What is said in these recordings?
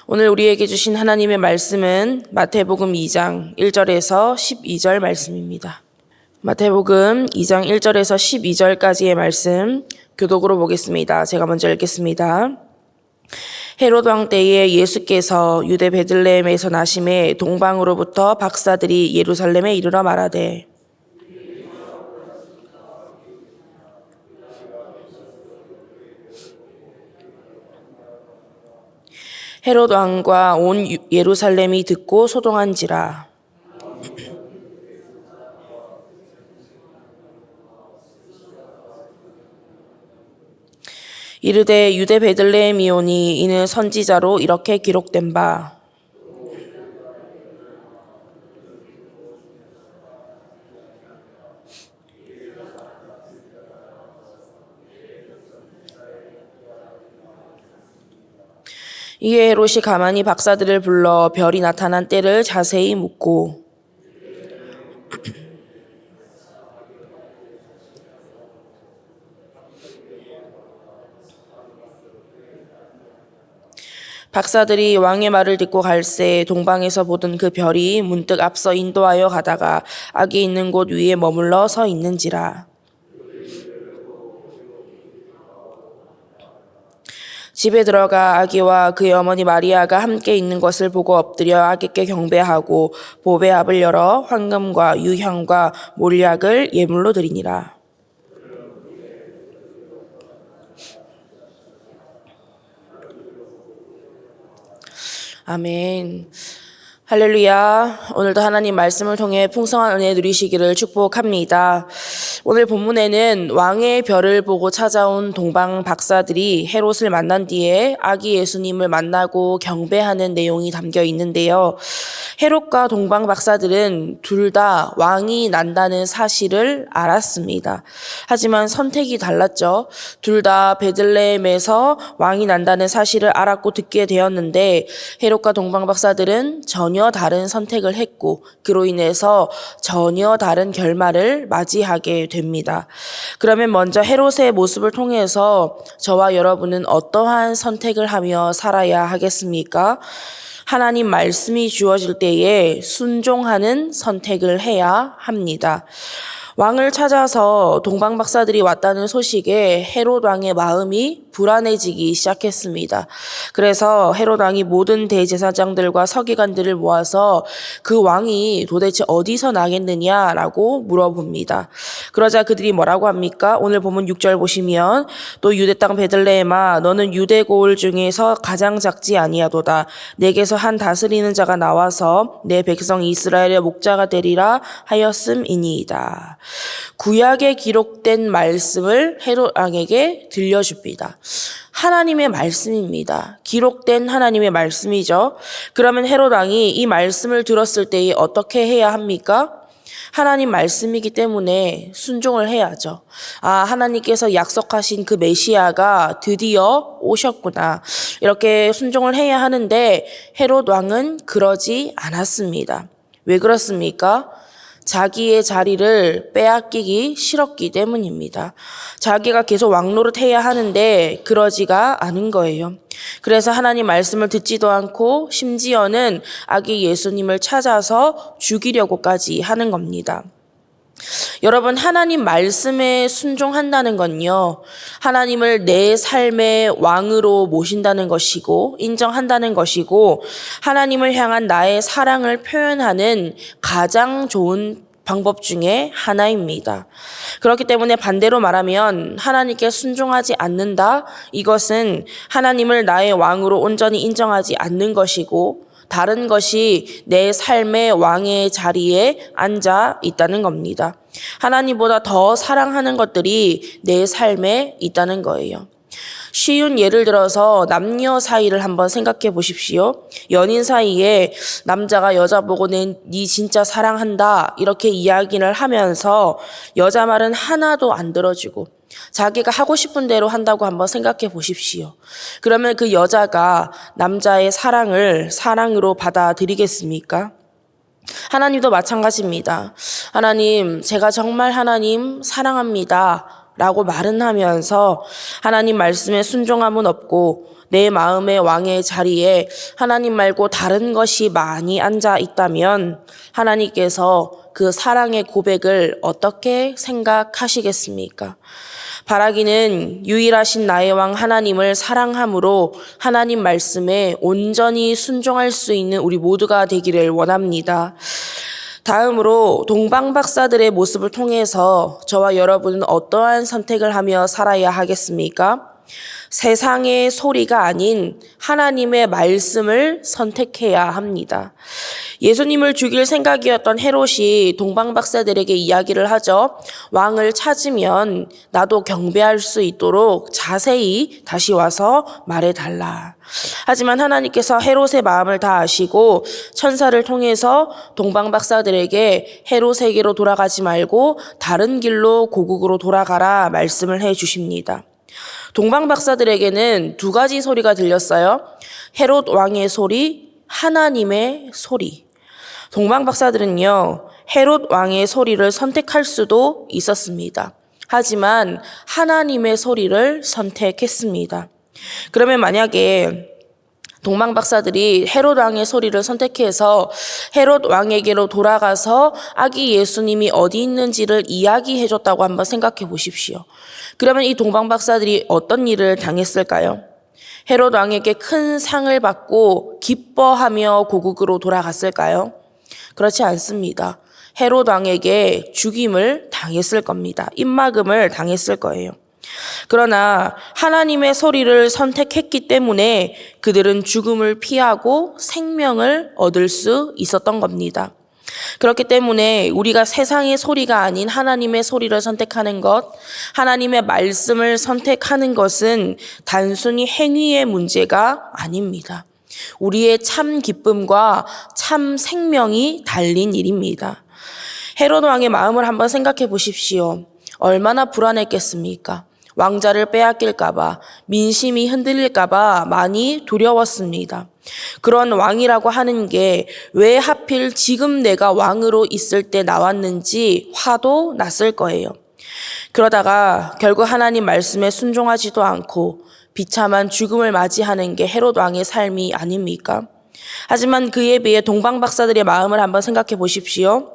오늘 우리에게 주신 하나님의 말씀은 마태복음 2장 1절에서 12절 말씀입니다. 마태복음 2장 1절에서 12절까지의 말씀 교독으로 보겠습니다. 제가 먼저 읽겠습니다. 헤롯 왕 때에 예수께서 유대 베들레헴에서 나심에 동방으로부터 박사들이 예루살렘에 이르러 말하되 헤롯 왕과 온 예루살렘이 듣고 소동한지라. 이르되 유대 베들레헴이오니 이는 선지자로 이렇게 기록된 바 이에 헤롯이 가만히 박사들을 불러 별이 나타난 때를 자세히 묻고 박사들이 왕의 말을 듣고 갈새 동방에서 보던 그 별이 문득 앞서 인도하여 가다가 아기 있는 곳 위에 머물러 서 있는지라. 집에 들어가 아기와 그의 어머니 마리아가 함께 있는 것을 보고 엎드려 아기께 경배하고 보배 앞을 열어 황금과 유향과 몰약을 예물로 드리니라. 아멘. 할렐루야. 오늘도 하나님 말씀을 통해 풍성한 은혜 누리시기를 축복합니다. 오늘 본문에는 왕의 별을 보고 찾아온 동방 박사들이 헤롯을 만난 뒤에 아기 예수님을 만나고 경배하는 내용이 담겨 있는데요. 헤롯과 동방 박사들은 둘 다 왕이 난다는 사실을 알았습니다. 하지만 선택이 달랐죠. 둘 다 베들레헴에서 왕이 난다는 사실을 알았고 듣게 되었는데 헤롯과 동방 박사들은 전혀 다른 선택을 했고 그로 인해서 전혀 다른 결말을 맞이하게 됩니다. 그러면 먼저 헤롯의 모습을 통해서 저와 여러분은 어떠한 선택을 하며 살아야 하겠습니까? 하나님 말씀이 주어질 때에 순종하는 선택을 해야 합니다. 왕을 찾아서 동방 박사들이 왔다는 소식에 헤롯 왕의 마음이 불안해지기 시작했습니다. 그래서 헤롯 왕이 모든 대제사장들과 서기관들을 모아서 그 왕이 도대체 어디서 나겠느냐라고 물어봅니다. 그러자 그들이 뭐라고 합니까? 오늘 본문 6절 보시면 또 유대 땅 베들레헴아 너는 유대 고을 중에서 가장 작지 아니하도다. 내게서 한 다스리는 자가 나와서 내 백성 이스라엘의 목자가 되리라 하였음이니이다. 구약에 기록된 말씀을 헤롯 왕에게 들려줍니다. 하나님의 말씀입니다. 기록된 하나님의 말씀이죠. 그러면 헤롯 왕이 이 말씀을 들었을 때에 어떻게 해야 합니까? 하나님 말씀이기 때문에 순종을 해야죠. 하나님께서 약속하신 그 메시아가 드디어 오셨구나. 이렇게 순종을 해야 하는데 헤롯 왕은 그러지 않았습니다. 왜 그렇습니까? 자기의 자리를 빼앗기기 싫었기 때문입니다. 자기가 계속 왕노릇 해야 하는데 그러지가 않은 거예요. 그래서 하나님 말씀을 듣지도 않고 심지어는 아기 예수님을 찾아서 죽이려고까지 하는 겁니다. 여러분, 하나님 말씀에 순종한다는 건요, 하나님을 내 삶의 왕으로 모신다는 것이고 인정한다는 것이고 하나님을 향한 나의 사랑을 표현하는 가장 좋은 방법 중에 하나입니다. 그렇기 때문에 반대로 말하면 하나님께 순종하지 않는다, 이것은 하나님을 나의 왕으로 온전히 인정하지 않는 것이고 다른 것이 내 삶의 왕의 자리에 앉아 있다는 겁니다. 하나님보다 더 사랑하는 것들이 내 삶에 있다는 거예요. 쉬운 예를 들어서 남녀 사이를 한번 생각해 보십시오. 연인 사이에 남자가 여자 보고 네 진짜 사랑한다 이렇게 이야기를 하면서 여자 말은 하나도 안 들어주고 자기가 하고 싶은 대로 한다고 한번 생각해 보십시오. 그러면 그 여자가 남자의 사랑을 사랑으로 받아들이겠습니까? 하나님도 마찬가지입니다. 하나님, 제가 정말 하나님 사랑합니다. 라고 말은 하면서 하나님 말씀에 순종함은 없고 내 마음의 왕의 자리에 하나님 말고 다른 것이 많이 앉아 있다면 하나님께서 그 사랑의 고백을 어떻게 생각하시겠습니까? 바라기는 유일하신 나의 왕 하나님을 사랑함으로 하나님 말씀에 온전히 순종할 수 있는 우리 모두가 되기를 원합니다. 다음으로 동방박사들의 모습을 통해서 저와 여러분은 어떠한 선택을 하며 살아야 하겠습니까? 세상의 소리가 아닌 하나님의 말씀을 선택해야 합니다. 예수님을 죽일 생각이었던 헤롯이 동방박사들에게 이야기를 하죠. 왕을 찾으면 나도 경배할 수 있도록 자세히 다시 와서 말해달라. 하지만 하나님께서 헤롯의 마음을 다 아시고 천사를 통해서 동방박사들에게 헤롯에게로 돌아가지 말고 다른 길로 고국으로 돌아가라 말씀을 해 주십니다. 동방박사들에게는 두 가지 소리가 들렸어요. 헤롯 왕의 소리, 하나님의 소리. 동방박사들은요, 헤롯 왕의 소리를 선택할 수도 있었습니다. 하지만 하나님의 소리를 선택했습니다. 그러면 만약에 동방박사들이 헤롯 왕의 소리를 선택해서 헤롯 왕에게로 돌아가서 아기 예수님이 어디 있는지를 이야기해줬다고 한번 생각해 보십시오. 그러면 이 동방박사들이 어떤 일을 당했을까요? 헤롯 왕에게 큰 상을 받고 기뻐하며 고국으로 돌아갔을까요? 그렇지 않습니다. 헤롯 왕에게 죽임을 당했을 겁니다. 입막음을 당했을 거예요. 그러나 하나님의 소리를 선택했기 때문에 그들은 죽음을 피하고 생명을 얻을 수 있었던 겁니다. 그렇기 때문에 우리가 세상의 소리가 아닌 하나님의 소리를 선택하는 것, 하나님의 말씀을 선택하는 것은 단순히 행위의 문제가 아닙니다. 우리의 참 기쁨과 참 생명이 달린 일입니다. 헤롯 왕의 마음을 한번 생각해 보십시오. 얼마나 불안했겠습니까? 왕자를 빼앗길까봐, 민심이 흔들릴까봐 많이 두려웠습니다. 그런 왕이라고 하는 게 왜 하필 지금 내가 왕으로 있을 때 나왔는지 화도 났을 거예요. 그러다가 결국 하나님 말씀에 순종하지도 않고 비참한 죽음을 맞이하는 게 헤롯 왕의 삶이 아닙니까? 하지만 그에 비해 동방박사들의 마음을 한번 생각해 보십시오.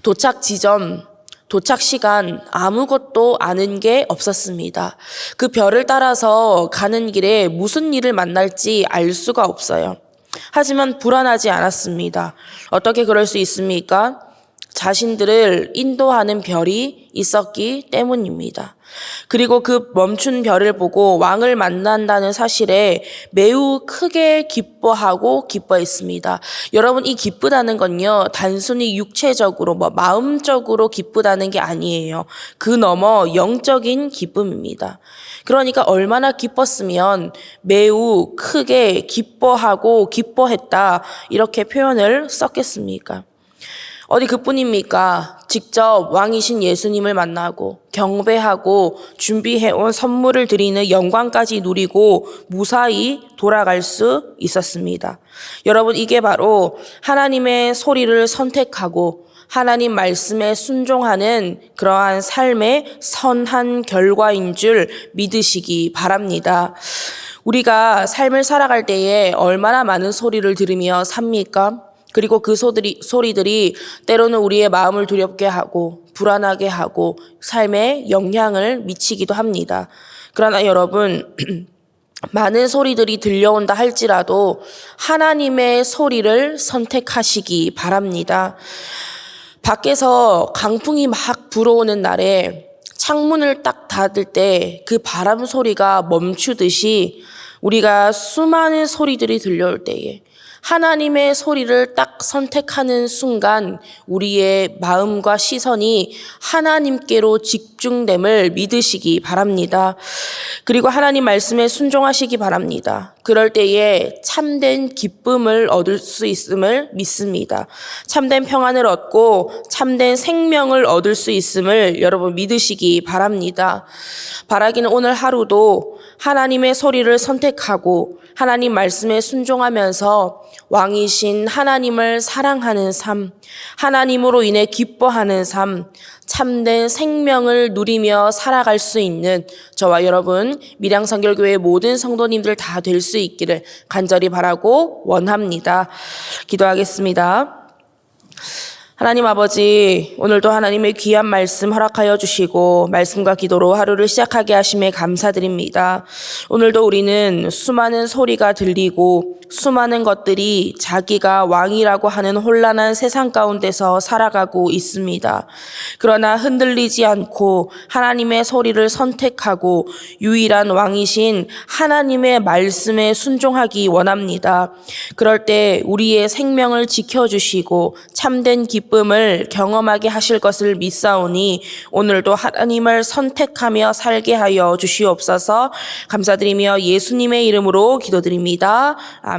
도착 지점, 도착 시간 아무것도 아는 게 없었습니다. 그 별을 따라서 가는 길에 무슨 일을 만날지 알 수가 없어요. 하지만 불안하지 않았습니다. 어떻게 그럴 수 있습니까? 자신들을 인도하는 별이 있었기 때문입니다. 그리고 그 멈춘 별을 보고 왕을 만난다는 사실에 매우 크게 기뻐했습니다. 여러분, 이 기쁘다는 건요, 단순히 육체적으로 마음적으로 기쁘다는 게 아니에요. 그 너머 영적인 기쁨입니다. 그러니까 얼마나 기뻤으면 매우 크게 기뻐했다 이렇게 표현을 썼겠습니까? 어디 그뿐입니까? 직접 왕이신 예수님을 만나고 경배하고 준비해온 선물을 드리는 영광까지 누리고 무사히 돌아갈 수 있었습니다. 여러분, 이게 바로 하나님의 소리를 선택하고 하나님 말씀에 순종하는 그러한 삶의 선한 결과인 줄 믿으시기 바랍니다. 우리가 삶을 살아갈 때에 얼마나 많은 소리를 들으며 삽니까? 그리고 그 소리들이 때로는 우리의 마음을 두렵게 하고 불안하게 하고 삶에 영향을 미치기도 합니다. 그러나 여러분, 많은 소리들이 들려온다 할지라도 하나님의 소리를 선택하시기 바랍니다. 밖에서 강풍이 막 불어오는 날에 창문을 딱 닫을 때 그 바람 소리가 멈추듯이 우리가 수많은 소리들이 들려올 때에 하나님의 소리를 딱 선택하는 순간 우리의 마음과 시선이 하나님께로 집중됨을 믿으시기 바랍니다. 그리고 하나님 말씀에 순종하시기 바랍니다. 그럴 때에 참된 기쁨을 얻을 수 있음을 믿습니다. 참된 평안을 얻고 참된 생명을 얻을 수 있음을 여러분 믿으시기 바랍니다. 바라기는 오늘 하루도 하나님의 소리를 선택하고 하나님 말씀에 순종하면서 왕이신 하나님을 사랑하는 삶, 하나님으로 인해 기뻐하는 삶, 참된 생명을 누리며 살아갈 수 있는 저와 여러분 밀양선결교회 모든 성도님들 다 될 수 있기를 간절히 바라고 원합니다. 기도하겠습니다. 하나님 아버지, 오늘도 하나님의 귀한 말씀 허락하여 주시고 말씀과 기도로 하루를 시작하게 하심에 감사드립니다. 오늘도 우리는 수많은 소리가 들리고 수많은 것들이 자기가 왕이라고 하는 혼란한 세상 가운데서 살아가고 있습니다. 그러나 흔들리지 않고 하나님의 소리를 선택하고 유일한 왕이신 하나님의 말씀에 순종하기 원합니다. 그럴 때 우리의 생명을 지켜주시고 참된 기쁨을 경험하게 하실 것을 믿사오니 오늘도 하나님을 선택하며 살게 하여 주시옵소서. 감사드리며 예수님의 이름으로 기도드립니다. 아멘.